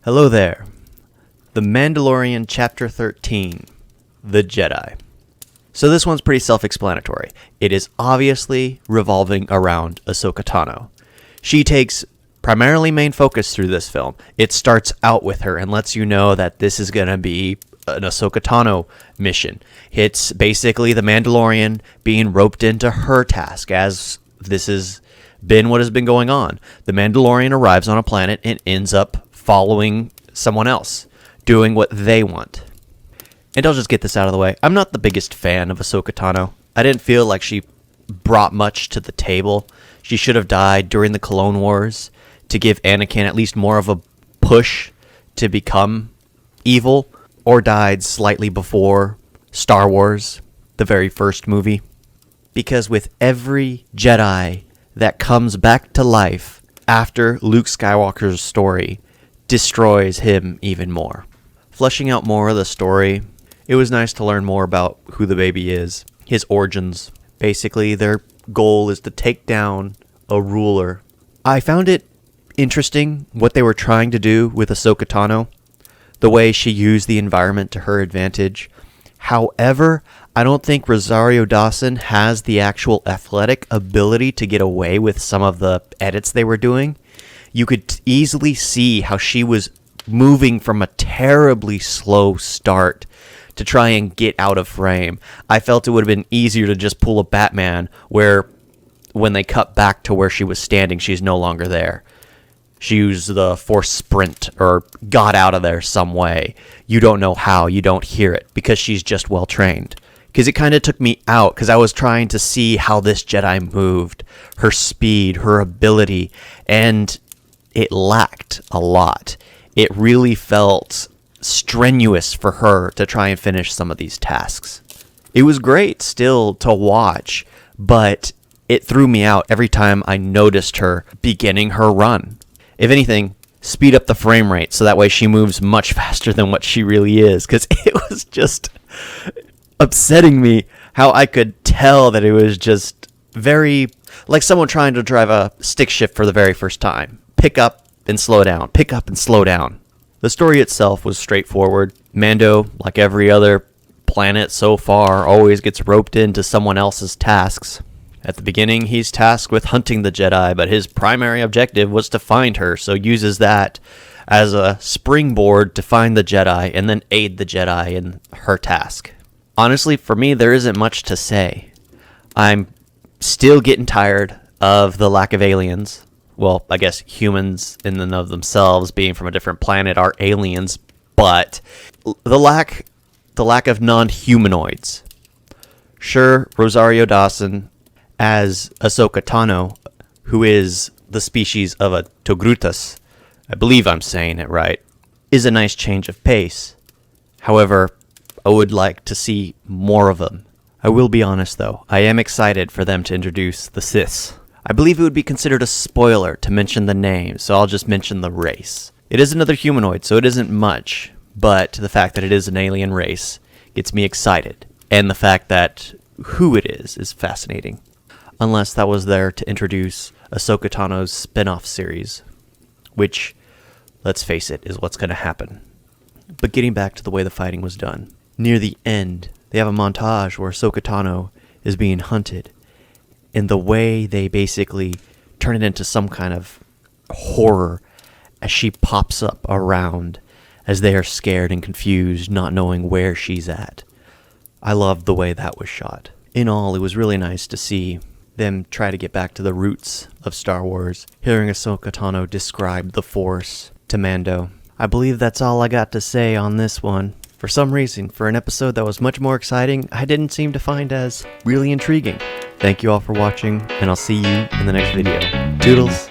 Hello there. The Mandalorian Chapter 13, The Jedi. So this one's pretty self-explanatory. It is obviously revolving around Ahsoka Tano. She takes primarily main focus through this film. It starts out with her and lets you know that this is going to be an Ahsoka Tano mission. It's basically the Mandalorian being roped into her task, as this has been what has been going on. The Mandalorian arrives on a planet and ends up following someone else, doing what they want. And I'll just get this out of the way. I'm not the biggest fan of Ahsoka Tano. I didn't feel like she brought much to the table. She should have died during the Clone Wars to give Anakin at least more of a push to become evil, or died slightly before Star Wars, the very first movie. Because with every Jedi that comes back to life after Luke Skywalker's story destroys him even more. Fleshing out more of the story, it was nice to learn more about who the baby is, his origins. Basically, their goal is to take down a ruler. I found it interesting what they were trying to do with Ahsoka Tano, the way she used the environment to her advantage. However, I don't think Rosaria Dawson has the actual athletic ability to get away with some of the edits they were doing. You could easily see how she was moving from a terribly slow start to try and get out of frame. I felt it would have been easier to just pull a Batman where when they cut back to where she was standing, she's no longer there. She used the force sprint or got out of there some way. You don't know how, you don't hear it because she's just well trained. Because it kind of took me out because I was trying to see how this Jedi moved, her speed, her ability, and it lacked a lot. It really felt strenuous for her to try and finish some of these tasks. It was great still to watch, but it threw me out every time I noticed her beginning her run. If anything, speed up the frame rate so that way she moves much faster than what she really is, because it was just upsetting me how I could tell that it was just very like someone trying to drive a stick shift for the very first time. Pick up and slow down, pick up and slow down. The story itself was straightforward. Mando, like every other planet so far, always gets roped into someone else's tasks. At the beginning, he's tasked with hunting the Jedi, but his primary objective was to find her, so uses that as a springboard to find the Jedi and then aid the Jedi in her task. Honestly, for me, there isn't much to say. I'm still getting tired of the lack of aliens. Well, I guess humans in and of themselves being from a different planet are aliens, but the lack of non-humanoids. Sure, Rosaria Dawson as Ahsoka Tano, who is the species of a Togrutas, I believe I'm saying it right, is a nice change of pace. However, I would like to see more of them. I will be honest though, I am excited for them to introduce the Siths. I believe it would be considered a spoiler to mention the name, so I'll just mention the race. It is another humanoid, so it isn't much, but the fact that it is an alien race gets me excited, and the fact that who it is fascinating. Unless that was there to introduce Ahsoka Tano's spin-off series, which, let's face it, is what's going to happen. But getting back to the way the fighting was done. Near the end, they have a montage where Ahsoka Tano is being hunted, and the way they basically turn it into some kind of horror as she pops up around as they are scared and confused, not knowing where she's at. I loved the way that was shot. In all, it was really nice to see them try to get back to the roots of Star Wars, hearing Ahsoka Tano describe the Force to Mando. I believe that's all I got to say on this one. For some reason, for an episode that was much more exciting, I didn't seem to find as really intriguing. Thank you all for watching, and I'll see you in the next video. Toodles!